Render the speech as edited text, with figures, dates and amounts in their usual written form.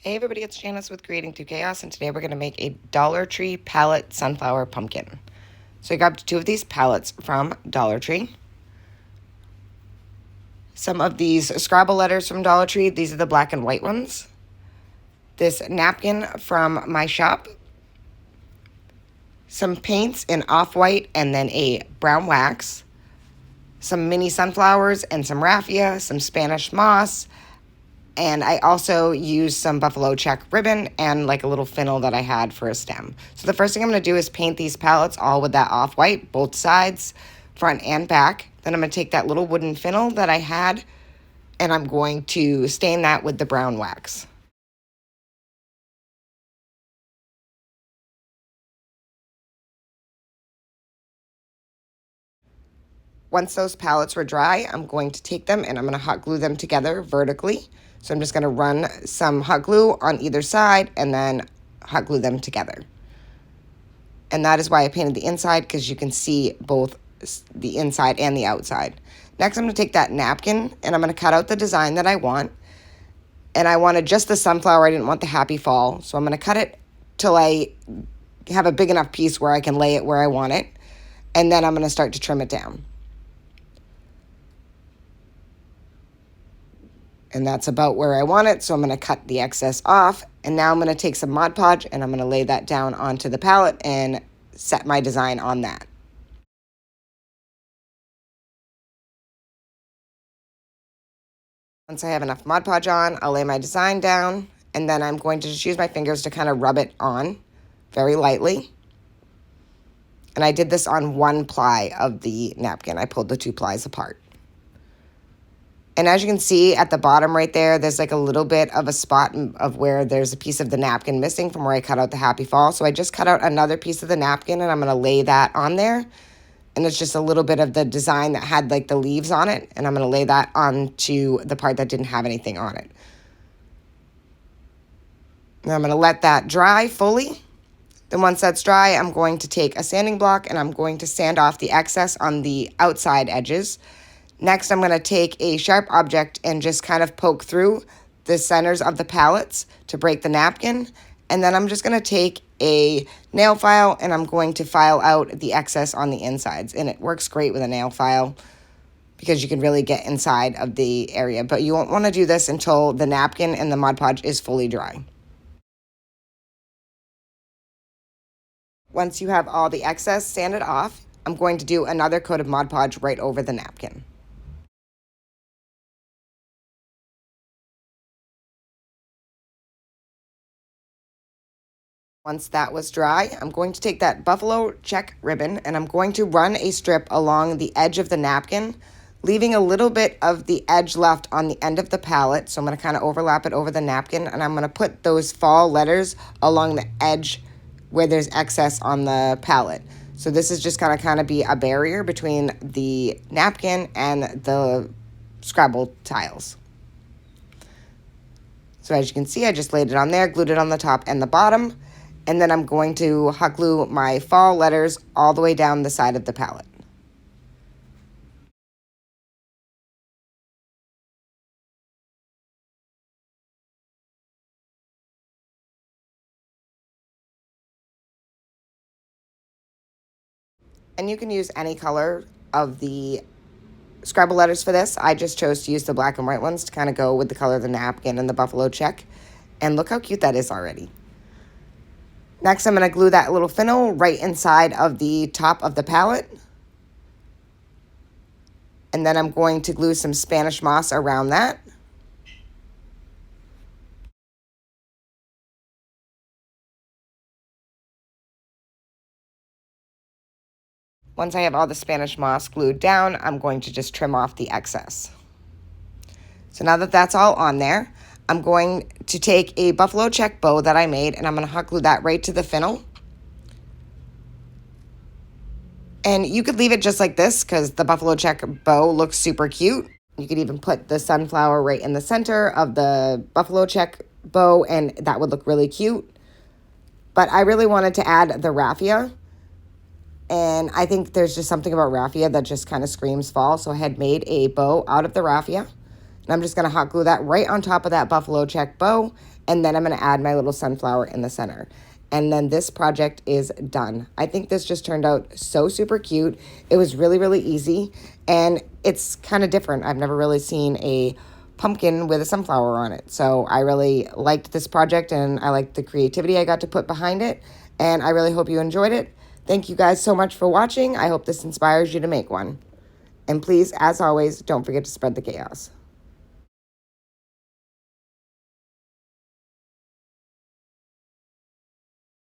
Hey everybody, it's Janice with Creating Through Chaos, and today we're going to make a Dollar Tree pallet sunflower pumpkin. So I grabbed 2 of these pallets from Dollar Tree. Some of these Scrabble letters from Dollar Tree, these are the black and white ones. This napkin from my shop. Some paints in off-white and then a brown wax. Some mini sunflowers and some raffia, some Spanish moss. And I also used some buffalo check ribbon and like a little fennel that I had for a stem. So the first thing I'm going to do is paint these pallets all with that off-white, both sides, front and back. Then I'm going to take that little wooden fennel that I had, and I'm going to stain that with the brown wax. Once those pallets were dry, I'm going to take them and I'm going to hot glue them together vertically. So I'm just going to run some hot glue on either side and then hot glue them together. And that is why I painted the inside, because you can see both the inside and the outside. Next, I'm going to take that napkin and I'm going to cut out the design that I want. And I wanted just the sunflower. I didn't want the happy fall. So I'm going to cut it till I have a big enough piece where I can lay it where I want it. And then I'm going to start to trim it down. And that's about where I want it, so I'm going to cut the excess off. And now I'm going to take some Mod Podge and I'm going to lay that down onto the palette and set my design on that. Once I have enough Mod Podge on, I'll lay my design down, and then I'm going to just use my fingers to kind of rub it on very lightly. And I did this on 1 ply of the napkin. I pulled the 2 plies apart. And as you can see at the bottom right there, there's like a little bit of a spot of where there's a piece of the napkin missing from where I cut out the happy fall. So I just cut out another piece of the napkin and I'm going to lay that on there. And it's just a little bit of the design that had like the leaves on it. And I'm going to lay that onto the part that didn't have anything on it. And I'm going to let that dry fully. Then once that's dry, I'm going to take a sanding block and I'm going to sand off the excess on the outside edges. Next, I'm going to take a sharp object and just kind of poke through the centers of the pallets to break the napkin. And then I'm just going to take a nail file and I'm going to file out the excess on the insides. And it works great with a nail file because you can really get inside of the area. But you won't want to do this until the napkin and the Mod Podge is fully dry. Once you have all the excess sanded off, I'm going to do another coat of Mod Podge right over the napkin. Once that was dry, I'm going to take that buffalo check ribbon and I'm going to run a strip along the edge of the napkin, leaving a little bit of the edge left on the end of the palette. So I'm going to kind of overlap it over the napkin and I'm going to put those fall letters along the edge where there's excess on the palette. So this is just going to kind of be a barrier between the napkin and the Scrabble tiles. So as you can see, I just laid it on there, glued it on the top and the bottom. And then I'm going to hot glue my fall letters all the way down the side of the palette. And you can use any color of the Scrabble letters for this. I just chose to use the black and white ones to kind of go with the color of the napkin and the buffalo check. And look how cute that is already. Next, I'm going to glue that little fennel right inside of the top of the palette. And then I'm going to glue some Spanish moss around that. Once I have all the Spanish moss glued down, I'm going to just trim off the excess. So now that that's all on there, I'm going to take a buffalo check bow that I made and I'm going to hot glue that right to the fennel. And you could leave it just like this because the buffalo check bow looks super cute. You could even put the sunflower right in the center of the buffalo check bow and that would look really cute. But I really wanted to add the raffia. And I think there's just something about raffia that just kind of screams fall. So I had made a bow out of the raffia. And I'm just going to hot glue that right on top of that buffalo check bow. And then I'm going to add my little sunflower in the center. And then this project is done. I think this just turned out so super cute. It was really, really easy. And it's kind of different. I've never really seen a pumpkin with a sunflower on it. So I really liked this project, and I liked the creativity I got to put behind it. And I really hope you enjoyed it. Thank you guys so much for watching. I hope this inspires you to make one. And please, as always, don't forget to spread the chaos.